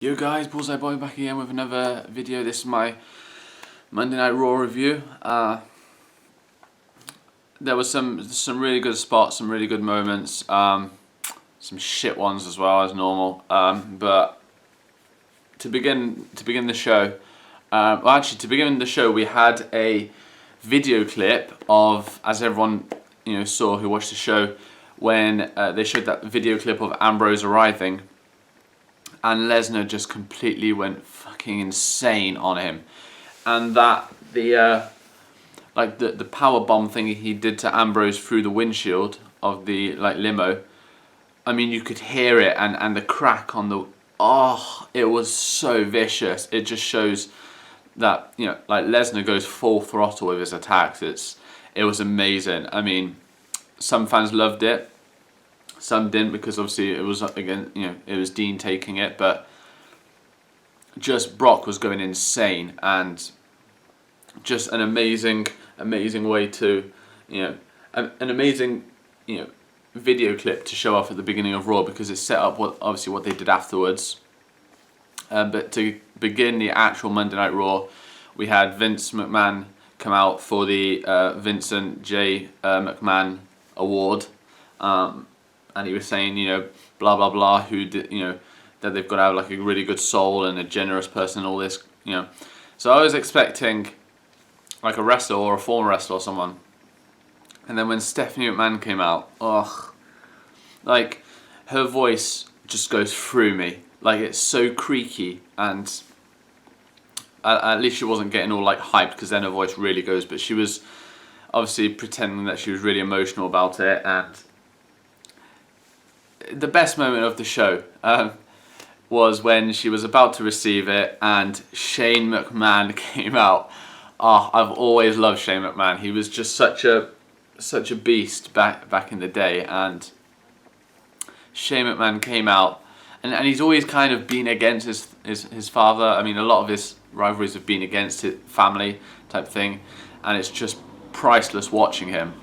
Yo guys, Bullseye Boy back again with another video. This is my Monday Night Raw review. There was some really good spots, some really good moments, some shit ones as well as normal. But to begin the show, to begin the show, we had a video clip of, as everyone saw who watched the show, when they showed that video clip of Ambrose arriving. And Lesnar just completely went fucking insane on him, and that the power bomb thing he did to Ambrose through the windshield of the limo. I mean, you could hear it, and the crack on the it was so vicious. It just shows that Lesnar goes full throttle with his attacks. It was amazing. I mean, some fans loved it. Some didn't, because obviously it was it was Dean taking it, but just Brock was going insane, and just an amazing way to an amazing video clip to show off at the beginning of Raw, because it set up what they did afterwards. But to begin the actual Monday Night Raw, we had Vince McMahon come out for the Vincent J. McMahon Award. And he was saying, blah blah blah, who did, that they've got to have a really good soul and a generous person and all this, So I was expecting a wrestler or a former wrestler or someone. And then when Stephanie McMahon came out, her voice just goes through me. It's so creaky, and at least she wasn't getting all hyped, because then her voice really goes. But she was obviously pretending that she was really emotional about it. And the best moment of the show was when she was about to receive it and Shane McMahon came out. I've always loved Shane McMahon. He was just such a beast back in the day, and Shane McMahon came out, and he's always kind of been against his father. I mean, a lot of his rivalries have been against his family type thing, and it's just priceless watching him.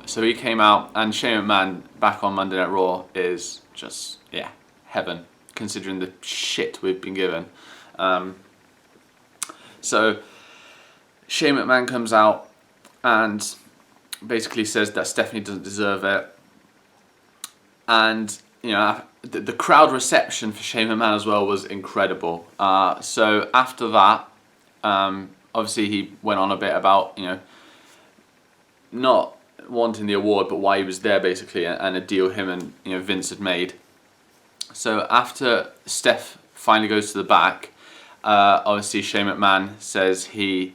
So he came out, and Shane McMahon back on Monday Night Raw is just, heaven, considering the shit we've been given. So Shane McMahon comes out and basically says that Stephanie doesn't deserve it. And, the crowd reception for Shane McMahon as well was incredible. So after that, obviously he went on a bit about, not wanting the award, but why he was there basically, and a deal him and Vince had made. So after Steph finally goes to the back, obviously Shane McMahon says the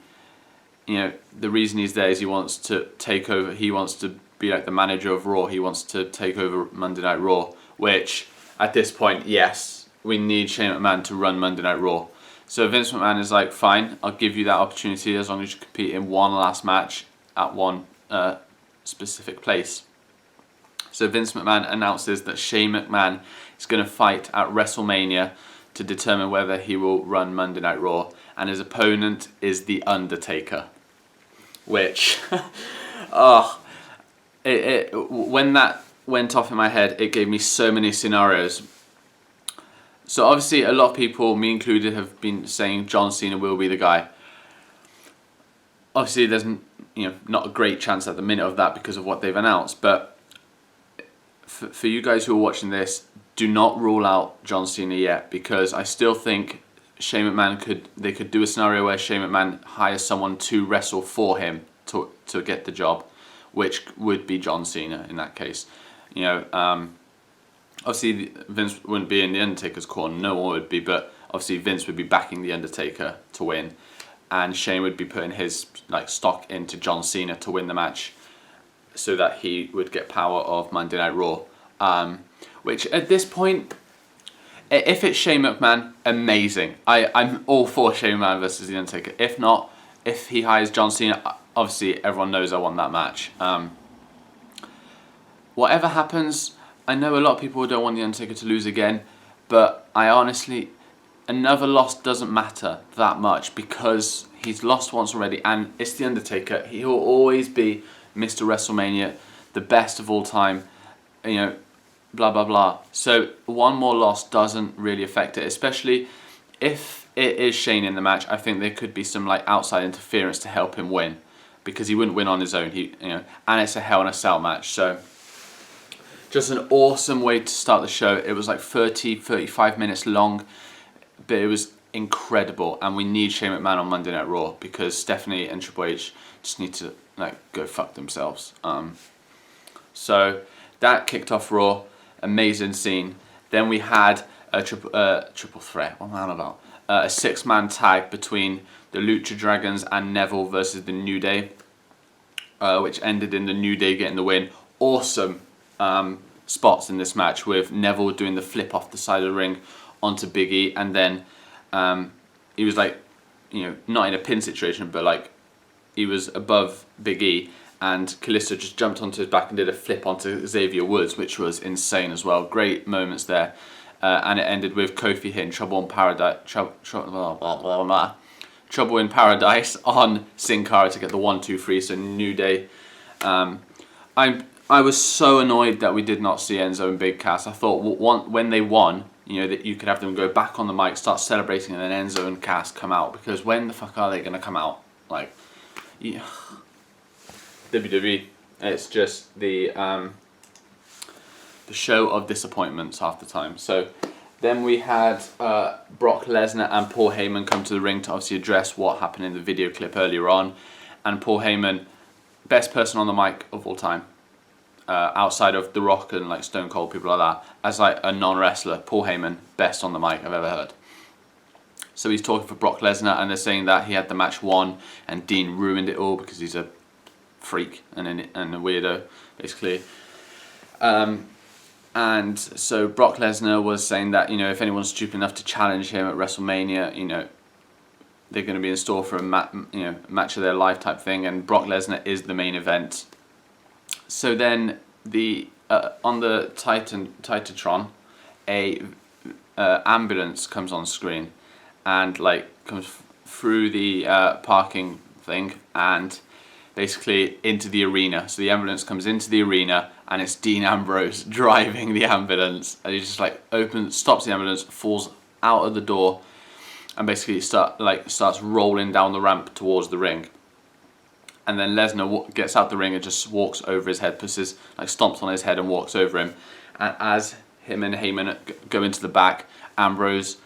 reason he's there is he wants to take over. He wants to be the manager of Raw. He wants to take over Monday Night Raw, which at this point, yes, we need Shane McMahon to run Monday Night Raw. So Vince McMahon is like, fine, I'll give you that opportunity as long as you compete in one last match at one specific place. So Vince McMahon announces that Shane McMahon is going to fight at WrestleMania to determine whether he will run Monday Night Raw, and his opponent is The Undertaker. Which, when that went off in my head, it gave me so many scenarios. So obviously a lot of people, me included, have been saying John Cena will be the guy. Obviously there's not a great chance at the minute of that because of what they've announced, but for you guys who are watching this, do not rule out John Cena yet, because I still think Shane McMahon they could do a scenario where Shane McMahon hires someone to wrestle for him to get the job, which would be John Cena in that case. Obviously Vince wouldn't be in The Undertaker's corner, no one would be, but obviously Vince would be backing The Undertaker to win, and Shane would be putting his stock into John Cena to win the match, so that he would get power of Monday Night Raw. Which at this point, if it's Shane McMahon, amazing. I'm all for Shane McMahon versus The Undertaker. If not, if he hires John Cena, obviously everyone knows I want that match. Whatever happens, I know a lot of people don't want The Undertaker to lose again, but I honestly, another loss doesn't matter that much, because he's lost once already, and it's The Undertaker. He will always be Mr. WrestleMania, the best of all time. blah blah blah. So one more loss doesn't really affect it, especially if it is Shane in the match. I think there could be some like outside interference to help him win, because he wouldn't win on his own. And it's a Hell in a Cell match, so just an awesome way to start the show. It was like 35 minutes long, but it was incredible, and we need Shane McMahon on Monday Night Raw, because Stephanie and Triple H just need to like go fuck themselves. So that kicked off Raw. Amazing scene. Then we had a triple threat. What am I on about? A 6-man tag between the Lucha Dragons and Neville versus the New Day, which ended in the New Day getting the win. Awesome spots in this match, with Neville doing the flip off the side of the ring onto Big E, and then he was like, not in a pin situation, but like he was above Big E, and Kalisto just jumped onto his back and did a flip onto Xavier Woods, which was insane as well. Great moments there. And it ended with Kofi hitting Trouble in Paradise, Trouble in Paradise on Sin Cara to get the 1-2-3. So New Day. I was so annoyed that we did not see Enzo and Big Cass. I thought when they won, that you could have them go back on the mic, start celebrating, and then Enzo and Cass come out. Because when the fuck are they going to come out? Like, yeah. WWE, it's just the show of disappointments half the time. So then we had Brock Lesnar and Paul Heyman come to the ring to obviously address what happened in the video clip earlier on. And Paul Heyman, best person on the mic of all time, outside of The Rock and like Stone Cold, people like that. As like a non-wrestler, Paul Heyman, best on the mic I've ever heard. So he's talking for Brock Lesnar, and they're saying that he had the match won and Dean ruined it all because he's a freak and a weirdo, basically. And so Brock Lesnar was saying that, if anyone's stupid enough to challenge him at WrestleMania, they're going to be in store for a match of their life type thing, and Brock Lesnar is the main event. So then on the Titantron, a ambulance comes on screen and like comes through the parking thing and basically into the arena. So the ambulance comes into the arena, and it's Dean Ambrose driving the ambulance, and he just like stops the ambulance, falls out of the door, and basically starts rolling down the ramp towards the ring. And then Lesnar gets out the ring and just walks over his head, stomps on his head and walks over him. And as him and Heyman go into the back, Ambrose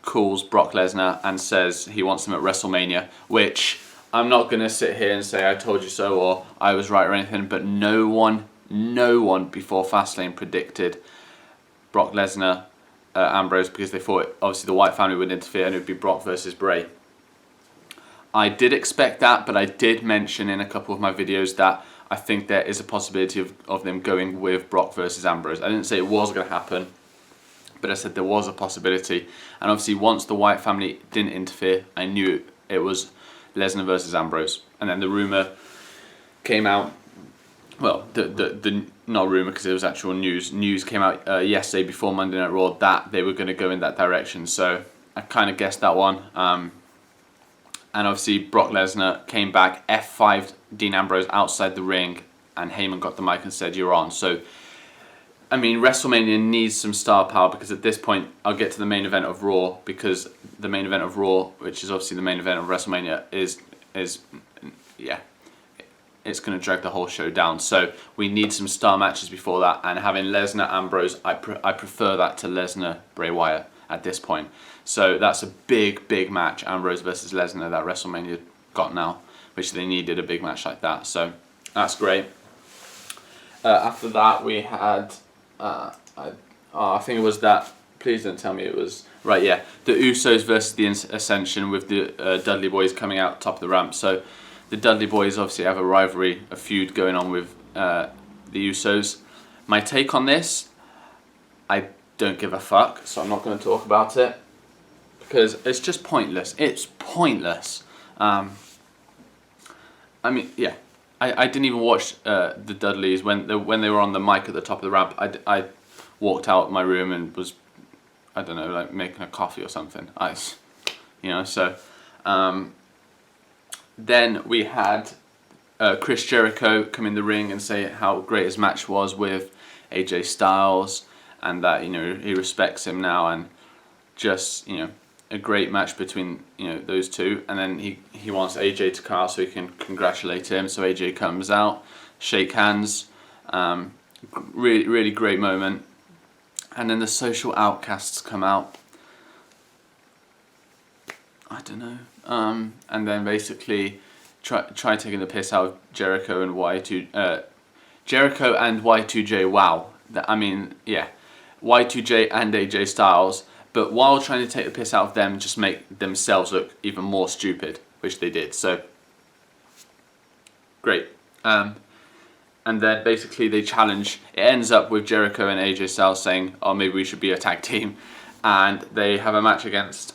calls Brock Lesnar and says he wants him at WrestleMania, which I'm not going to sit here and say I told you so or I was right or anything, but no one before Fastlane predicted Brock Lesnar, Ambrose, because they thought obviously the Wyatt family would interfere and it would be Brock versus Bray. I did expect that, but I did mention in a couple of my videos that I think there is a possibility of them going with Brock versus Ambrose. I didn't say it was going to happen, but I said there was a possibility. And obviously once the Wyatt family didn't interfere, I knew it was Lesnar versus Ambrose. And then the rumour came out, well, the not rumour because it was actual news. News came out yesterday before Monday Night Raw that they were going to go in that direction. So I kind of guessed that one. And obviously Brock Lesnar came back, F5'd Dean Ambrose outside the ring, and Heyman got the mic and said, "You're on." So, I mean, WrestleMania needs some star power, because at this point, I'll get to the main event of Raw, because the main event of Raw, which is obviously the main event of WrestleMania, is it's going to drag the whole show down. So we need some star matches before that, and having Lesnar Ambrose, I prefer that to Lesnar Bray Wyatt at this point. So that's a big match, Ambrose versus Lesnar, that WrestleMania got now, which they needed a big match like that. So that's great. After that, we had, I think it was that, please don't tell me it was, right, yeah, the Usos versus the Ascension, with the Dudley Boys coming out top of the ramp. So the Dudley Boys obviously have a rivalry, a feud going on with the Usos. My take on this, I don't give a fuck, so I'm not going to talk about it, because it's just pointless. It's pointless. I mean, yeah, I didn't even watch the Dudleys when they were on the mic at the top of the ramp. I walked out of my room and was, I don't know, like making a coffee or something. So then we had Chris Jericho come in the ring and say how great his match was with AJ Styles, and that, you know, he respects him now, and just, you know, a great match between, you know, those two. And then he wants AJ to come out so he can congratulate him. So AJ comes out, shake hands. Really, really great moment. And then the social outcasts come out. I don't know. And then basically try taking the piss out of Jericho and Jericho and Y2J. Wow. I mean, yeah, Y2J and AJ Styles. But while trying to take the piss out of them, just make themselves look even more stupid, which they did. So great. And then basically they challenge. It ends up with Jericho and AJ Styles saying, "Oh, maybe we should be a tag team," and they have a match against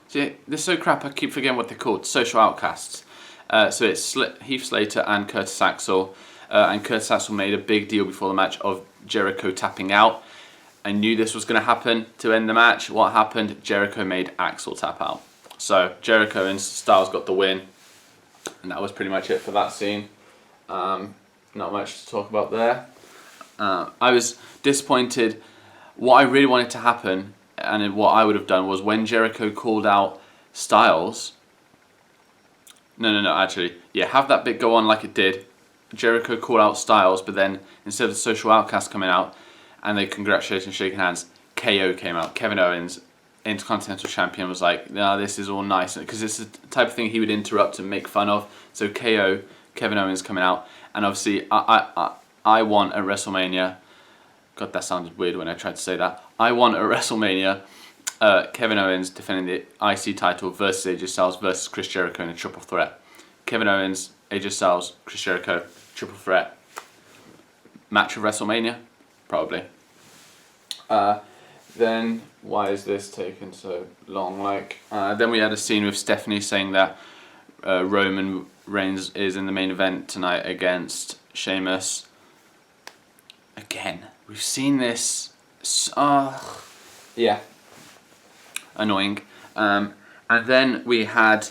See, this is so crap. I keep forgetting what they're called. Social Outcasts. So it's Heath Slater and Curtis Axel. And Curtis Axel made a big deal before the match of Jericho tapping out. I knew this was going to happen to end the match. What happened? Jericho made Axel tap out. So Jericho and Styles got the win. And that was pretty much it for that scene. Not much to talk about there. I was disappointed. What I really wanted to happen, and what I would have done, was when Jericho called out Styles. No, actually. Yeah, have that bit go on like it did. Jericho called out Styles, but then instead of the Social Outcast coming out and they congratulated and shaking hands, KO came out. Kevin Owens, Intercontinental Champion, was like, "No, this is all nice," because it's the type of thing he would interrupt and make fun of. So KO, Kevin Owens coming out, and obviously I want at WrestleMania. God, that sounded weird when I tried to say that. I want at WrestleMania Kevin Owens defending the IC title versus AJ Styles versus Chris Jericho in a triple threat. Kevin Owens, AJ Styles, Chris Jericho, triple threat. Match of WrestleMania? Probably. Then, why is this taking so long? Then we had a scene with Stephanie saying that Roman Reigns is in the main event tonight against Sheamus. Again, we've seen this. Yeah. Annoying. And then we had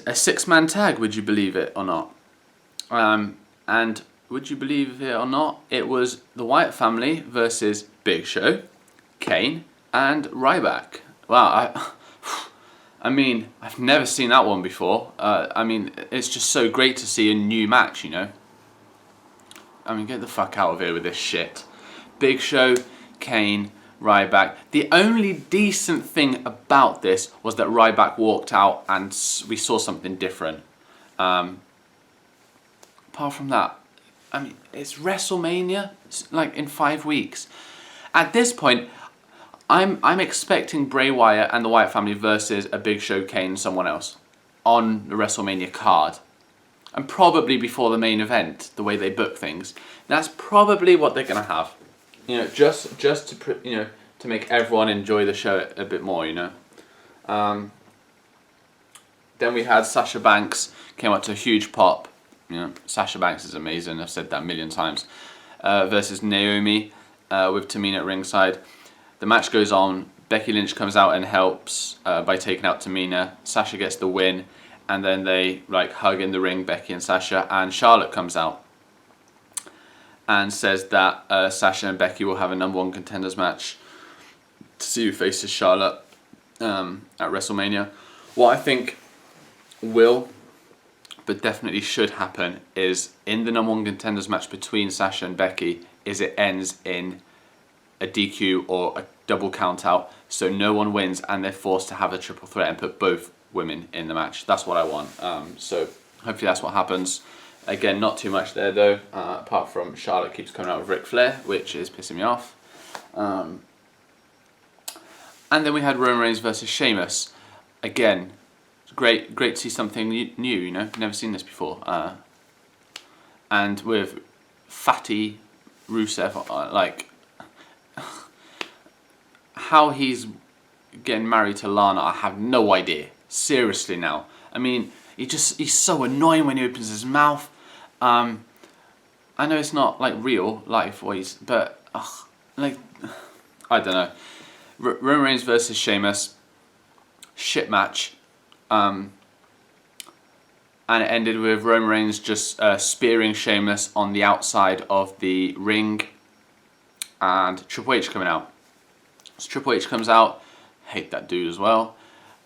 a 6-man tag, would you believe it or not? And would you believe it or not, it was the Wyatt family versus Big Show, Kane, and Ryback. Wow, I mean, I've never seen that one before. I mean, it's just so great to see a new match, you know? I mean, get the fuck out of here with this shit. Big Show, Kane, Ryback. The only decent thing about this was that Ryback walked out and we saw something different. Apart from that, I mean, it's WrestleMania. It's like in 5 weeks. At this point, I'm expecting Bray Wyatt and the Wyatt family versus a Big Show, Kane, and someone else on the WrestleMania card. And probably before the main event, the way they book things. That's probably what they're gonna have. You know, just to to make everyone enjoy the show a bit more. You know. Then we had Sasha Banks came up to a huge pop. You know, Sasha Banks is amazing. I've said that a million times. Versus Naomi with Tamina at ringside. The match goes on. Becky Lynch comes out and helps by taking out Tamina. Sasha gets the win, and then they hug in the ring, Becky and Sasha, and Charlotte comes out and says that Sasha and Becky will have a #1 contenders match to see who faces Charlotte at WrestleMania. What I think will, but definitely should happen, is in the #1 contenders match between Sasha and Becky, is it ends in a DQ or a double count out, so no one wins and they're forced to have a triple threat and put both women in the match. That's what I want. So hopefully that's what happens. Again, not too much there though, apart from Charlotte keeps coming out with Ric Flair, which is pissing me off. And then we had Roman Reigns versus Sheamus. Again, great to see something new, you know, never seen this before. And with fatty Rusev, how he's getting married to Lana, I have no idea. Seriously now. I mean, he's so annoying when he opens his mouth. I know it's not real life voice, but I don't know. Roman Reigns versus Sheamus, shit match. And and it ended with Roman Reigns just spearing Sheamus on the outside of the ring, and Triple H coming out. So Triple H comes out, hate that dude as well.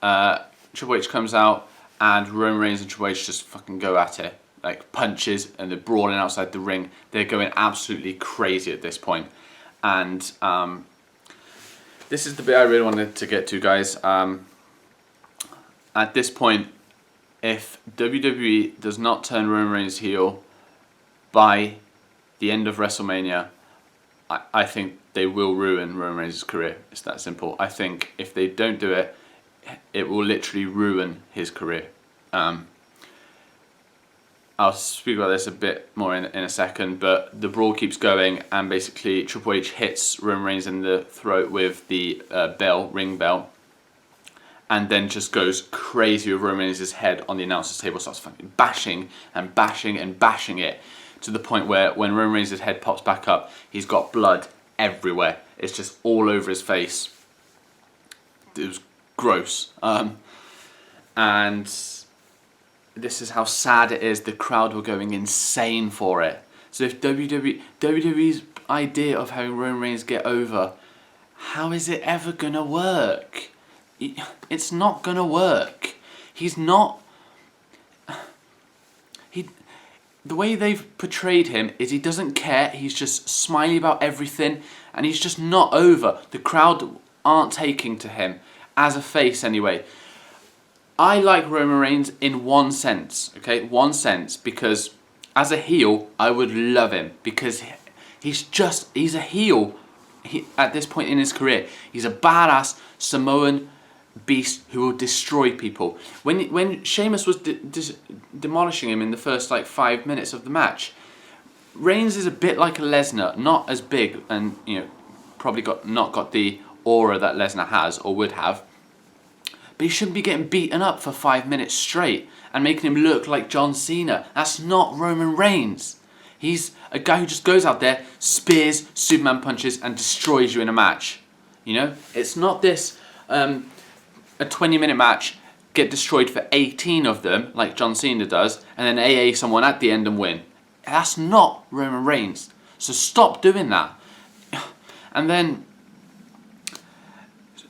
Triple H comes out, and Roman Reigns and Triple H just fucking go at it. Like punches, and they're brawling outside the ring. They're going absolutely crazy at this point. And this is the bit I really wanted to get to, guys. At this point, if WWE does not turn Roman Reigns heel by the end of WrestleMania, I think they will ruin Roman Reigns' career. It's that simple. I think if they don't do it, it will literally ruin his career. I'll speak about this a bit more in a second, but the brawl keeps going, and basically Triple H hits Roman Reigns in the throat with the ring bell, and then just goes crazy with Roman Reigns' head on the announcer's table, starts fucking bashing and bashing and bashing it, to the point where when Roman Reigns' head pops back up, he's got blood everywhere. It's just all over his face. It was gross. And this is how sad it is. The crowd were going insane for it. So if WWE's idea of having Roman Reigns get over, how is it ever gonna work? It's not gonna work. He's not. The way they've portrayed him is he doesn't care. He's just smiley about everything, and he's just not over. The crowd aren't taking to him as a face anyway. I like Roman Reigns in one sense, okay? One sense, because as a heel, I would love him, because he's a heel at this point in his career. He's a badass Samoan beast who will destroy people. When Sheamus was demolishing him in the first 5 minutes of the match, Reigns is a bit like a Lesnar, not as big, and probably not got the aura that Lesnar has or would have. But he shouldn't be getting beaten up for 5 minutes straight and making him look like John Cena. That's not Roman Reigns. He's a guy who just goes out there, spears, Superman punches, and destroys you in a match. It's not this a 20-minute match, get destroyed for 18 of them, like John Cena does, and then AA someone at the end and win. That's not Roman Reigns. So stop doing that. And then,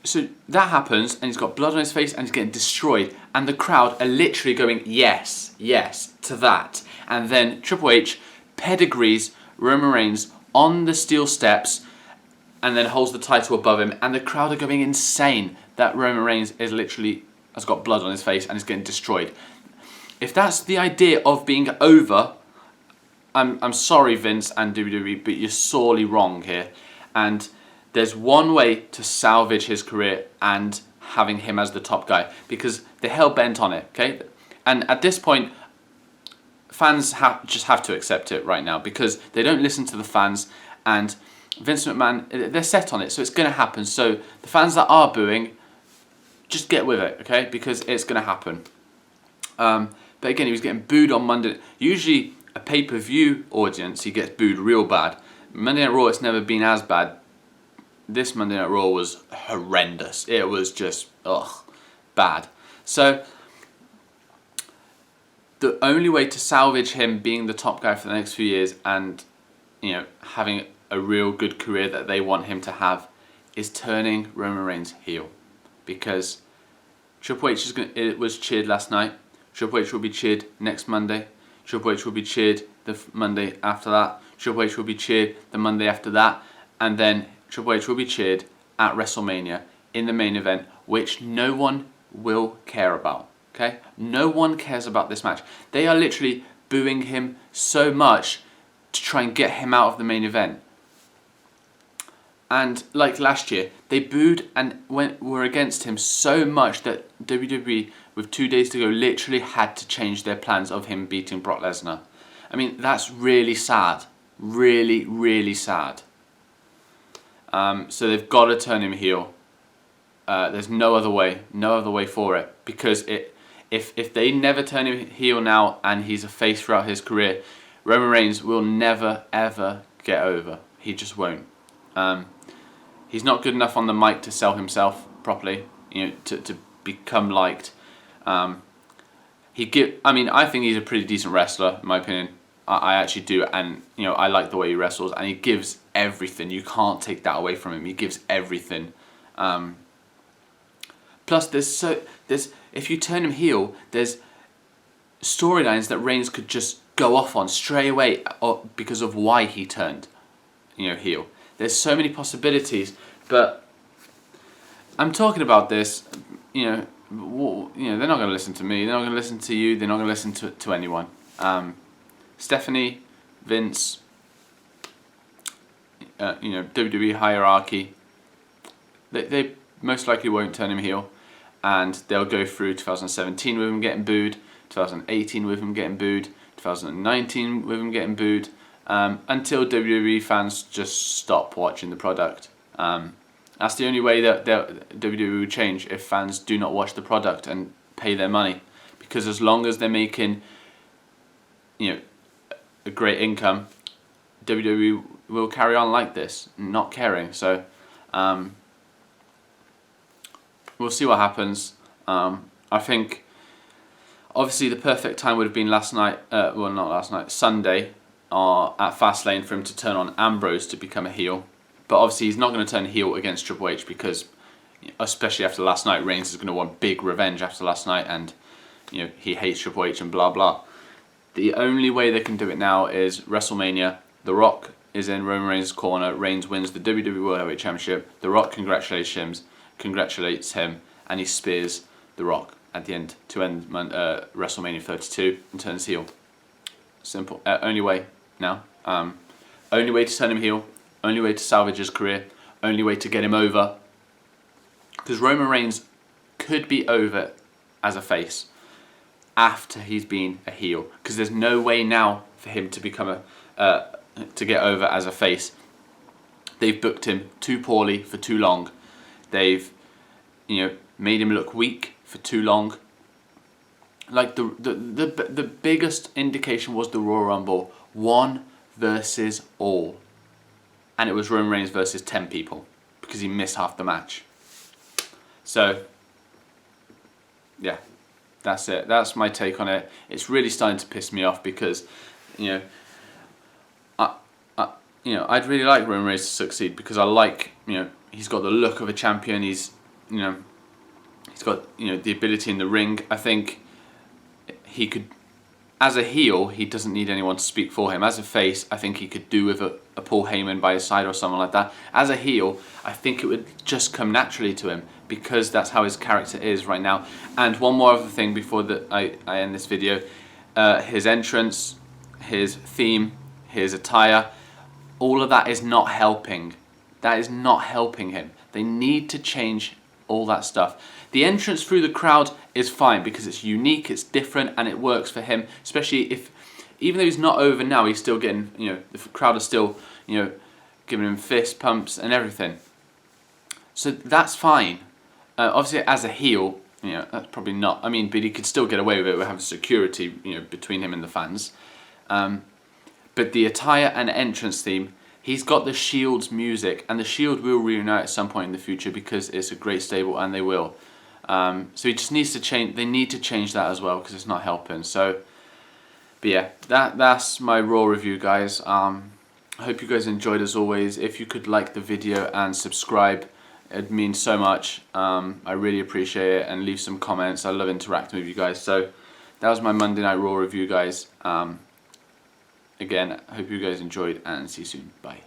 so that happens, and he's got blood on his face, and he's getting destroyed, and the crowd are literally going, yes, yes, to that. And then Triple H pedigrees Roman Reigns on the steel steps, and then holds the title above him, and the crowd are going insane that Roman Reigns has got blood on his face and is getting destroyed. If that's the idea of being over, I'm sorry, Vince and WWE, but you're sorely wrong here. And there's one way to salvage his career and having him as the top guy, because they're hell-bent on it, okay? And at this point, fans just have to accept it right now, because they don't listen to the fans, and Vince McMahon, they're set on it, so it's going to happen. So the fans that are booing, just get with it, okay? Because it's going to happen. But again, he was getting booed on Monday. Usually, a pay-per-view audience, he gets booed real bad. Monday Night Raw, it's never been as bad. This Monday Night Raw was horrendous. It was just, bad. So, the only way to salvage him being the top guy for the next few years and, having a real good career that they want him to have is turning Roman Reigns heel. Because Triple H it was cheered last night. Triple H will be cheered next Monday. Triple H will be cheered the Monday after that. Triple H will be cheered the Monday after that. And then Triple H will be cheered at WrestleMania in the main event, which no one will care about. Okay? No one cares about this match. They are literally booing him so much to try and get him out of the main event. And like last year, they booed and were against him so much that WWE, with 2 days to go, literally had to change their plans of him beating Brock Lesnar. I mean, that's really sad. Really, really sad. So they've got to turn him heel. There's no other way for it. Because if they never turn him heel now and he's a face throughout his career, Roman Reigns will never, ever get over. He just won't. He's not good enough on the mic to sell himself properly, to become liked. I think he's a pretty decent wrestler, in my opinion. I actually do, and I like the way he wrestles, and he gives everything. You can't take that away from him. He gives everything. Plus, there's if you turn him heel, there's storylines that Reigns could just go off on straight away because of why he turned, heel. There's so many possibilities, but I'm talking about this. They're not going to listen to me. They're not going to listen to you. They're not going to listen to anyone. Stephanie, Vince, WWE hierarchy. They most likely won't turn him heel, and they'll go through 2017 with him getting booed, 2018 with him getting booed, 2019 with him getting booed, until WWE fans just stop watching the product. That's the only way that WWE will change, if fans do not watch the product and pay their money. Because as long as they're making, a great income, WWE will carry on like this, not caring. So, we'll see what happens. I think, obviously, the perfect time would have been last night. Well, not last night, Sunday, at Fastlane for him to turn on Ambrose to become a heel. But obviously he's not going to turn heel against Triple H because, especially after last night, Reigns is going to want big revenge after last night, and he hates Triple H and blah blah. The only way they can do it now is WrestleMania. The Rock is in Roman Reigns' corner. Reigns wins the WWE World Heavyweight Championship. The Rock congratulates him, and he spears The Rock at the end to end WrestleMania 32 and turns heel. Simple. Only way now. Only way to turn him heel. Only way to salvage his career. Only way to get him over. Because Roman Reigns could be over as a face after he's been a heel. Because there's no way now for him to become to get over as a face. They've booked him too poorly for too long. They've made him look weak for too long. Like the biggest indication was the Royal Rumble, 1 versus all. And it was Roman Reigns versus 10 people because he missed half the match. So, yeah, that's it. That's my take on it. It's really starting to piss me off because, I'd really like Roman Reigns to succeed because I like, he's got the look of a champion. He's got, the ability in the ring. I think he could, as a heel, he doesn't need anyone to speak for him. As a face, I think he could do with a Paul Heyman by his side or someone like that. As a heel, I think it would just come naturally to him because that's how his character is right now. And one more other thing before I end this video. His entrance, his theme, his attire, all of that is not helping. That is not helping him. They need to change all that stuff. The entrance through the crowd is fine because it's unique, it's different, and it works for him. Especially if, even though he's not over now, he's still getting, the crowd is still, giving him fist pumps and everything. So that's fine. Obviously, as a heel, that's probably not. I mean, but he could still get away with it with having security, between him and the fans. But the attire and entrance theme, he's got the Shield's music, and the Shield will reunite at some point in the future because it's a great stable, and they will. So he just needs to change. They need to change that as well because it's not helping. So, but yeah, that's my Raw review, guys. I hope you guys enjoyed as always. If you could like the video and subscribe, it means so much. I really appreciate it, and leave some comments. I love interacting with you guys. So that was my Monday Night Raw review, guys. Again, I hope you guys enjoyed, and see you soon. Bye.